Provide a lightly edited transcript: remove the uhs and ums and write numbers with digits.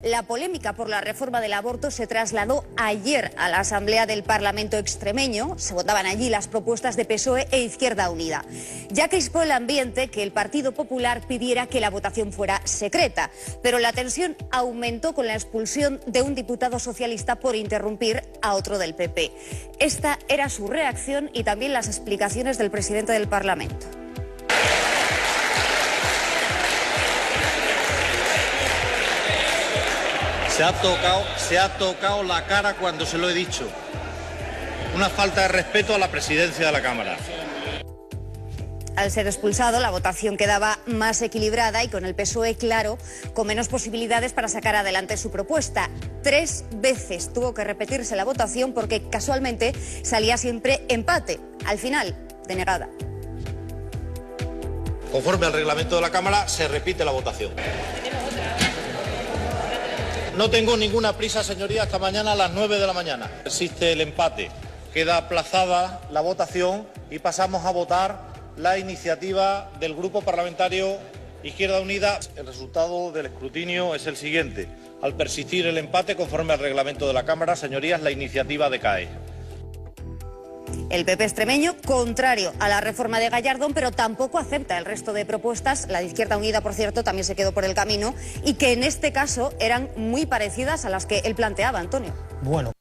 La polémica por la reforma del aborto se trasladó ayer a la Asamblea del Parlamento extremeño. Se votaban allí las propuestas de PSOE e Izquierda Unida. Ya crispó el ambiente que el Partido Popular pidiera que la votación fuera secreta, pero la tensión aumentó con la expulsión de un diputado socialista por interrumpir a otro del PP. Esta era su reacción y también las explicaciones del presidente del Parlamento. Se ha tocado la cara cuando se lo he dicho. Una falta de respeto a la presidencia de la Cámara. Al ser expulsado, la votación quedaba más equilibrada y con el PSOE, claro, con menos posibilidades para sacar adelante su propuesta. 3 veces tuvo que repetirse la votación porque casualmente salía siempre empate. Al final, denegada. Conforme al reglamento de la Cámara, se repite la votación. No tengo ninguna prisa, señoría, hasta mañana a las 9 de la mañana. Existe el empate. Queda aplazada la votación y pasamos a votar la iniciativa del Grupo Parlamentario Izquierda Unida. El resultado del escrutinio es el siguiente. Al persistir el empate, conforme al reglamento de la Cámara, señorías, la iniciativa decae. El PP extremeño, contrario a la reforma de Gallardón, pero tampoco acepta el resto de propuestas. La de Izquierda Unida, por cierto, también se quedó por el camino y que en este caso eran muy parecidas a las que él planteaba, Antonio. Bueno.